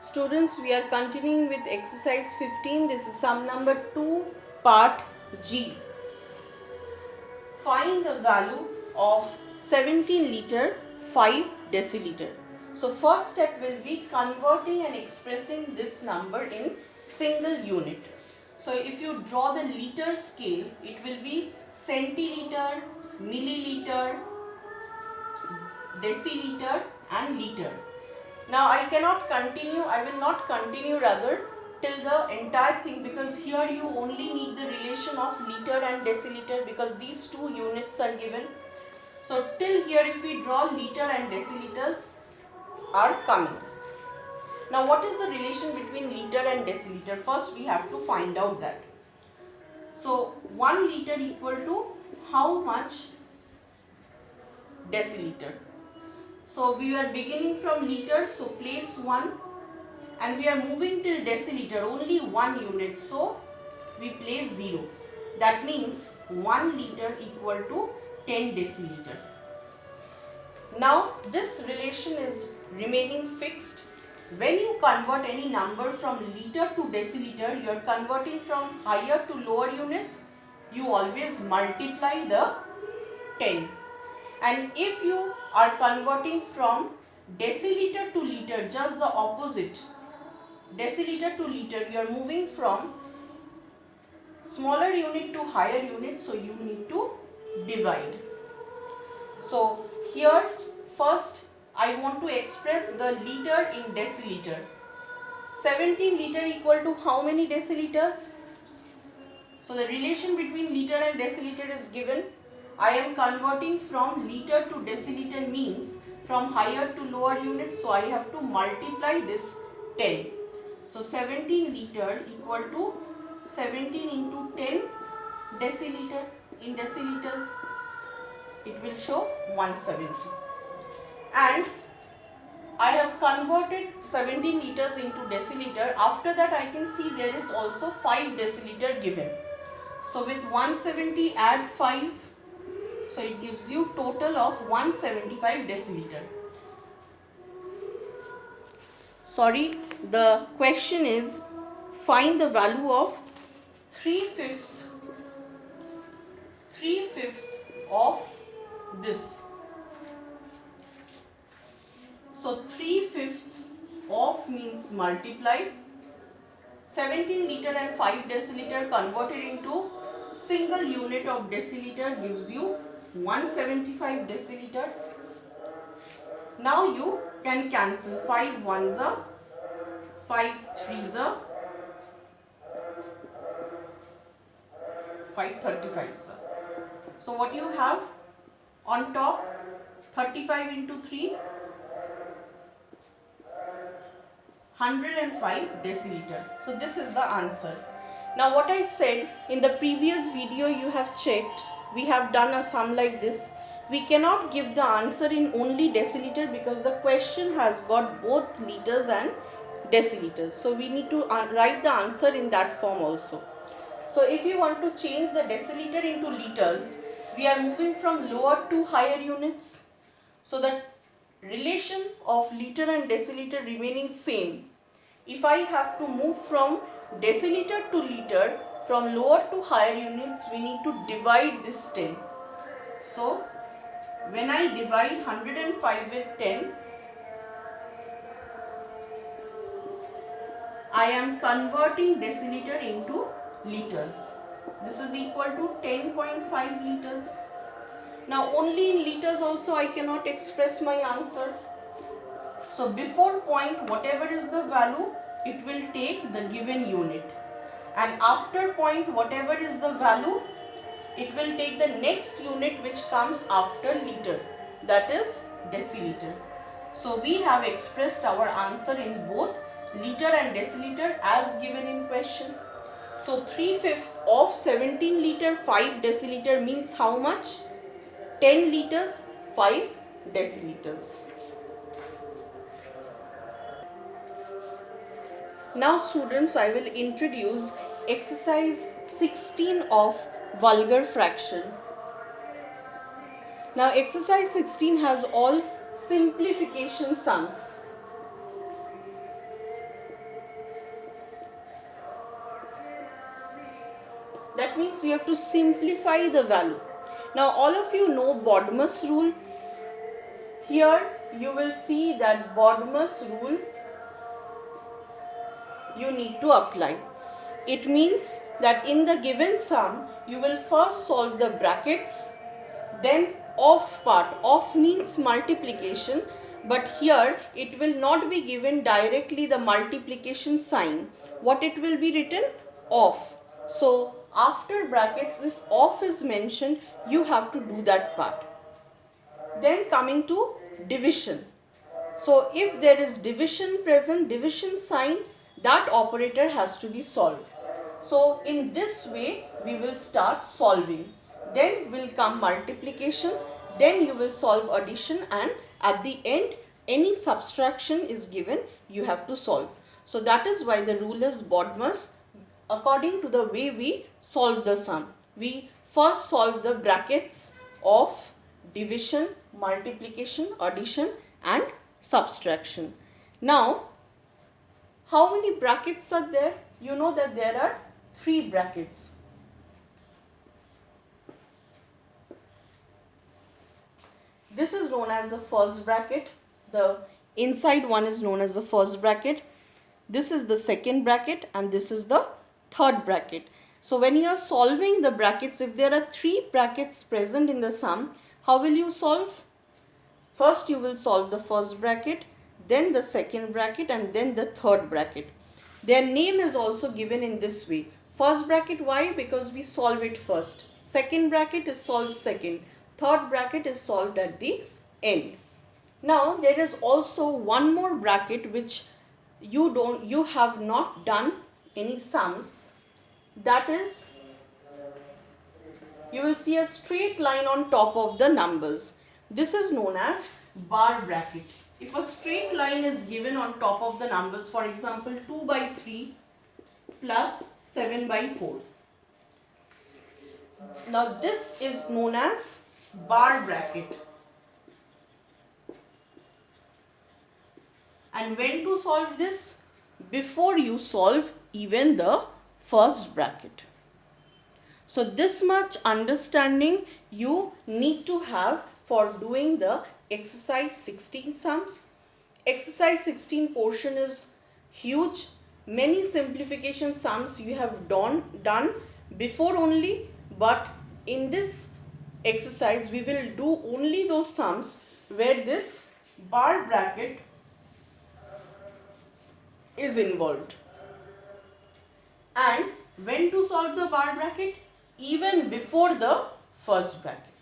Students, we are continuing with exercise 15. This is sum number 2, part G. Find the value of 17 liter 5 deciliter. So first step will be converting and expressing this number in single unit. So if you draw the liter scale, it will be centiliter, milliliter, deciliter and liter. Now I will not continue rather till the entire thing, because here you only need the relation of liter and deciliter because these two units are given. So till here if we draw liter and deciliters are coming. Now what is the relation between liter and deciliter? First we have to find out that. So 1 liter equal to how much deciliter? So we are beginning from liter, so place 1, and we are moving till deciliter, only 1 unit, so we place 0. That means 1 liter equal to 10 deciliter. Now this relation is remaining fixed. When you convert any number from liter to deciliter, you are converting from higher to lower units, you always multiply the 10. And if you are converting from deciliter to liter, just the opposite, deciliter to liter, you are moving from smaller unit to higher unit, so you need to divide. So here first I want to express the liter in deciliter. 17 liter equal to how many deciliters? So the relation between liter and deciliter is given. I am converting from liter to deciliter means from higher to lower unit, so I have to multiply this 10. So 17 liter equal to 17 into 10 deciliter. In deciliters it will show 170. And I have converted 17 liters into deciliter. After that I can see there is also 5 deciliter given. So with 170 add 5. So it gives you total of 175 deciliter. Sorry, the question is find the value of 3/5 of this. So 3/5 of means multiply. 17 liter and 5 deciliter converted into single unit of deciliter gives you 175 deciliter. Now you can cancel 5 ones are 5 threes are 5 35s are. So what you have on top, 35 into 3, 105 deciliter. So this is the answer. Now what I said in the previous video, you have checked, we have done a sum like this. We cannot give the answer in only deciliter because the question has got both liters and deciliters. So we need to write the answer in that form also. So if you want to change the deciliter into liters, we are moving from lower to higher units. So the relation of liter and deciliter remaining same. If I have to move from deciliter to liter, from lower to higher units, we need to divide this 10. So when I divide 105 with 10, I am converting deciliter into liters. This is equal to 10.5 liters. Now only in liters also I cannot express my answer. So before point, whatever is the value, it will take the given unit. And after point, whatever is the value, it will take the next unit which comes after liter, that is deciliter. So we have expressed our answer in both liter and deciliter as given in question. So 3/5 of 17 liter 5 deciliter means how much? 10 liters 5 deciliters. Now students, I will introduce exercise 16 of vulgar fraction. Now exercise 16 has all simplification sums. That means you have to simplify the value. Now all of you know BODMAS rule. Here you will see that BODMAS rule you need to apply. It means that in the given sum, you will first solve the brackets, then off part. Off means multiplication, but here it will not be given directly the multiplication sign. What it will be written? Off. So after brackets, if off is mentioned, you have to do that part. Then coming to division. So if there is division present, division sign, that operator has to be solved. So in this way we will start solving. Then will come multiplication, then you will solve addition, and at the end any subtraction is given, you have to solve. So that is why the rule is BODMAS. According to the way we solve the sum, we first solve the brackets of division, multiplication, addition and subtraction. Now, how many brackets are there? You know that there are 3 brackets. This is known as the first bracket. The inside one is known as the first bracket. This is the second bracket and this is the third bracket. So when you are solving the brackets, if there are 3 brackets present in the sum, how will you solve? First you will solve the first bracket, then the second bracket and then the third bracket. Their name is also given in this way. First bracket, why? Because we solve it first. Second bracket is solved second. Third bracket is solved at the end. Now there is also one more bracket which you have not done any sums. That is, you will see a straight line on top of the numbers. This is known as bar bracket. If a straight line is given on top of the numbers, for example 2 by 3 plus 7 by 4. Now this is known as bar bracket. And when to solve this? Before you solve even the first bracket. So this much understanding you need to have for doing the exercise 16 sums. Exercise 16 portion is huge. Many simplification sums you have done before only, but in this exercise we will do only those sums where this bar bracket is involved. And when to solve the bar bracket? Even before the first bracket.